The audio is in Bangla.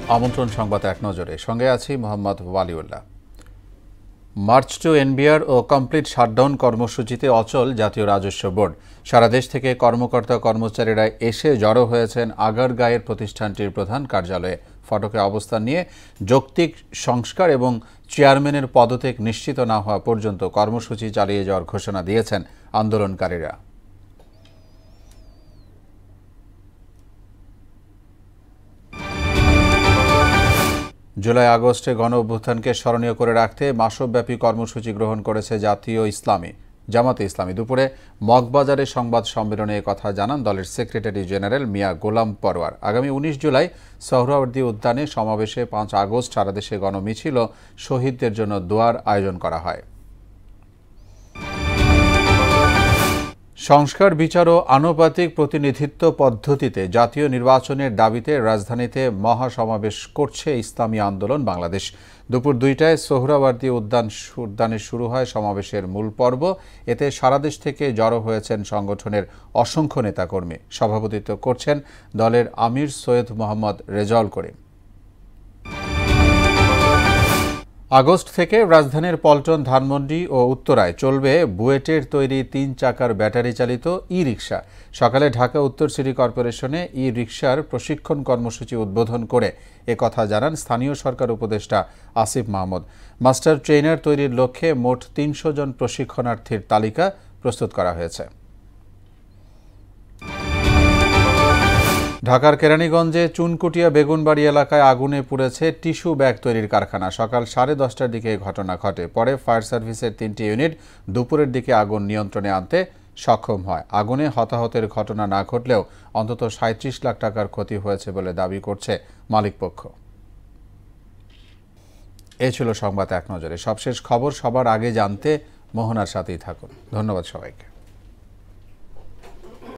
আমন্ত্রণ সংবাদ এক নজরে, সঙ্গে আছি Mohammad Waliullah. March to NBR ও কমপ্লিট শাটডাউন কর্মসূচিতে অচল জাতীয় রাজস্ব বোর্ড। সারা দেশ থেকে কর্মকর্তা কর্মচারীরা এসে জড়ো হয়েছেন আগারগাঁয়ের প্রতিষ্ঠানটির প্রধান কার্যালয়ে। ফটকে অবস্থান নিয়ে যৌক্তিক সংস্কার এবং চেয়ারম্যানের পদত্যাগ নিশ্চিত না হওয়া পর্যন্ত কর্মসূচি চালিয়ে যাওয়ার ঘোষণা দিয়েছেন আন্দোলনকারীরা। জুলাই আগস্টে গণ অভ্যুত্থানকে স্মরণীয় করে রাখতে মাসব্যাপী কর্মসূচি গ্রহণ করেছে জামাতে ইসলামী। দুপুরে মগবাজারে সংবাদ সম্মেলনে কথা জানান দলের সেক্রেটারি জেনারেল মিয়া গোলাম পরওয়ার। আগামী ১৯ জুলাই সোহরাওয়ার্দী উদ্যানে সমাবেশে ৫ আগস্ট সারা দেশে গণমিছিল ও শহীদদের জন্য দোয়ার আয়োজন করা হয়। সংস্কার, বিচার ও আনুপাতিক প্রতিনিধিত্ব পদ্ধতিতে জাতীয় নির্বাচনের দাবিতে রাজধানীতে মহাসমাবেশ করছে ইসলামী আন্দোলন বাংলাদেশ। দুপুর ২টায় সোহরাওয়ার্দী উদ্যানে শুরু হয় সমাবেশের মূল পর্ব। এতে সারা দেশ থেকে জড়ো হয়েছেন সংগঠনের অসংখ্য নেতাকর্মী। সভাপতিত্ব করছেন দলের আমির সৈয়দ মোহাম্মদ রেজাউল করিম। আগস্ট থেকে রাজধানীর পল্টন, ধানমন্ডি ও উত্তরায় চলবে বুয়েটের তৈরি ৩ চাকার ব্যাটারি চালিত ই-রিকশা। সকালে ঢাকা উত্তর সিটি কর্পোরেশনে ই-রিকশার প্রশিক্ষণ কর্মসূচি উদ্বোধন করে একথা জানান স্থানীয় সরকার উপদেষ্টা আসিফ মাহমুদ। মাস্টার ট্রেনার তৈরির লক্ষ্যে মোট ৩০০ জন প্রশিক্ষণার্থীর তালিকা প্রস্তুত করা হয়েছে। ঢাকার কেরানীগঞ্জে চুনকুটিয়া বেগুনবাড়ি এলাকায় আগুনে পুড়েছে টিস্যু ব্যাগ তৈরির কারখানা। সকাল 10:30টার দিকে ঘটনা ঘটে। পরে ফায়ার সার্ভিসের 3টি ইউনিট দুপুরের দিকে আগুন নিয়ন্ত্রণে আনতে সক্ষম হয়। আগুনে হতাহতের ঘটনা না ঘটলেও অন্তত ৩৭ লাখ টাকার ক্ষতি হয়েছে বলে দাবি করছে মালিকপক্ষ। এ ছিল সংবাদ এক নজরে। সবশেষ খবর সবার আগে জানতে মোহনার সাথেই থাকুন। ধন্যবাদ সবাইকে।